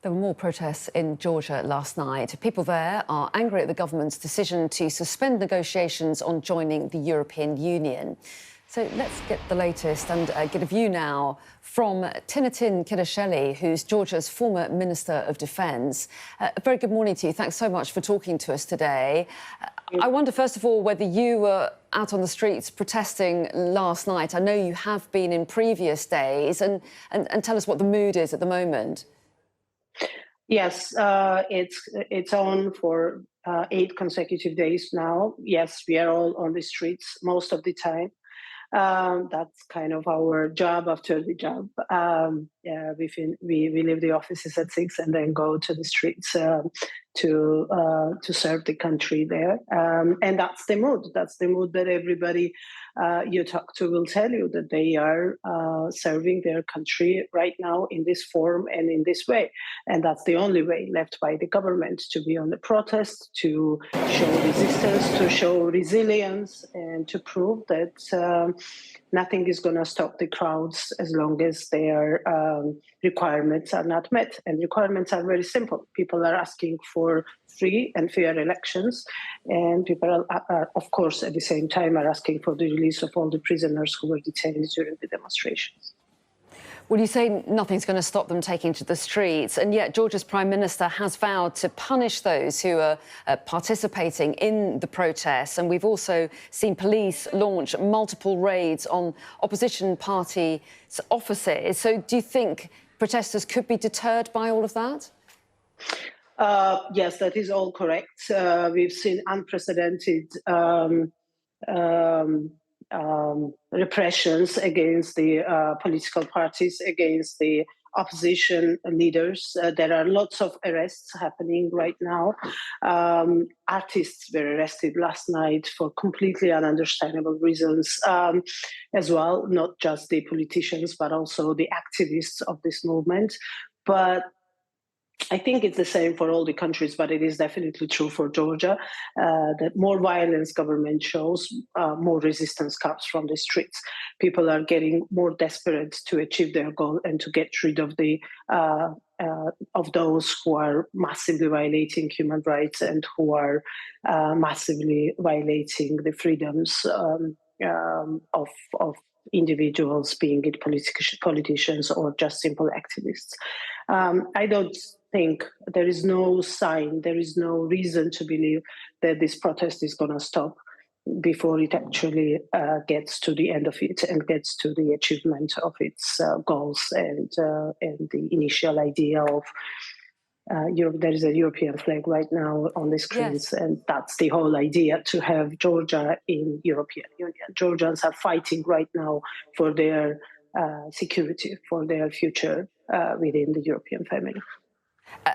There were more protests in Georgia last night. People there are angry at the government's decision to suspend negotiations on joining the European Union. So let's get the latest and get a view now from Thinahtin who's Georgia's former Minister of Defence. A very good morning to you. Thanks so much for talking to us today. I wonder, first of all, whether you were out on the streets protesting last night. I know you have been in previous days, and tell us what the mood is at the moment. Yes, it's on for 8 consecutive days now. Yes, we are all on the streets most of the time. That's kind of our job after the job. We leave the offices at 6 and then go to the streets to serve the country there. And that's the mood. That's the mood that everybody you talk to will tell you, that they are serving their country right now in this form and in this way. And that's the only way left by the government, to be on the protest, to show resistance, to show resilience, and to prove that nothing is going to stop the crowds as long as their requirements are not met. And requirements are very simple. People are asking for free and fair elections, and people are, of course, at the same time, are asking for the release of all the prisoners who were detained during the demonstrations. Well, you say nothing's going to stop them taking to the streets, and yet Georgia's Prime Minister has vowed to punish those who are participating in the protests. And we've also seen police launch multiple raids on opposition party offices. So do you think protesters could be deterred by all of that? Yes, that is all correct. We've seen unprecedented repressions against the political parties, against the opposition leaders. There are lots of arrests happening right now. Artists were arrested last night for completely ununderstandable reasons as well, not just the politicians, but also the activists of this movement. But I think it's the same for all the countries, but it is definitely true for Georgia, that more violence government shows, more resistance comes from the streets. People are getting more desperate to achieve their goal and to get rid of the of those who are massively violating human rights and who are massively violating the freedoms of individuals, being it politicians or just simple activists. I don't think there is no sign, there is no reason to believe that this protest is going to stop before it actually gets to the end of it and gets to the achievement of its goals and the initial idea of there is a European flag right now on the screens, yes. And that's the whole idea, to have Georgia in European Union. Georgians are fighting right now for their security, for their future within the European family.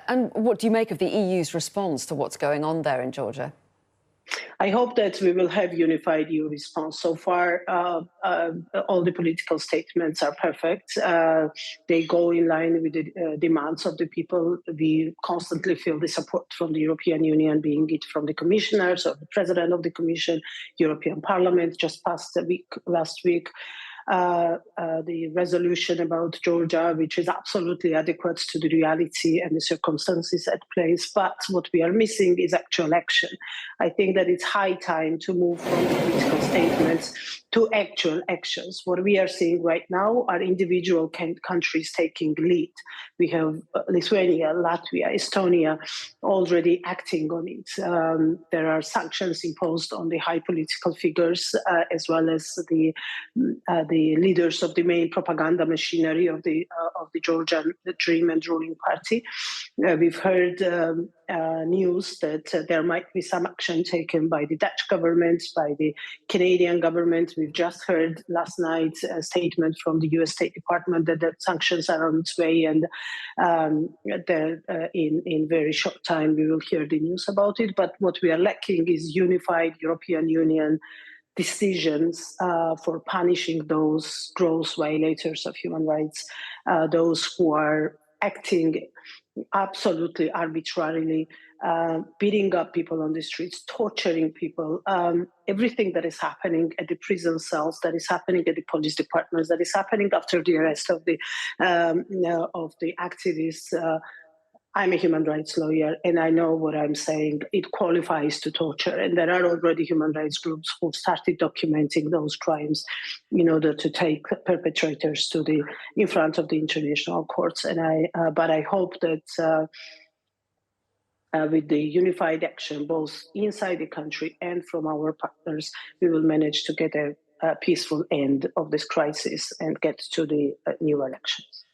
And what do you make of the EU's response to what's going on there in Georgia? I hope that we will have unified EU response. So far, all the political statements are perfect. They go in line with the demands of the people. We constantly feel the support from the European Union, being it from the commissioners or the president of the Commission, European Parliament just passed last week. The resolution about Georgia, which is absolutely adequate to the reality and the circumstances at place. But what we are missing is actual action. I think that it's high time to move from political statements to actual actions. What we are seeing right now are individual countries taking lead. We have Lithuania, Latvia, Estonia already acting on it. There are sanctions imposed on the high political figures as well as the leaders of the main propaganda machinery of the Georgian Dream and ruling party. We've heard news that there might be some action taken by the Dutch government, by the Canadian government. We've just heard last night a statement from the US State Department that the sanctions are on its way, and in very short time we will hear the news about it. But what we are lacking is unified European Union decisions for punishing those gross violators of human rights, those who are acting absolutely arbitrarily, beating up people on the streets, torturing people, everything that is happening at the prison cells, that is happening at the police departments, that is happening after the arrest of the activists. I'm a human rights lawyer, and I know what I'm saying. It qualifies to torture, and there are already human rights groups who started documenting those crimes in order to take perpetrators in front of the international courts. But I hope that with the unified action, both inside the country and from our partners, we will manage to get a peaceful end of this crisis and get to the new elections.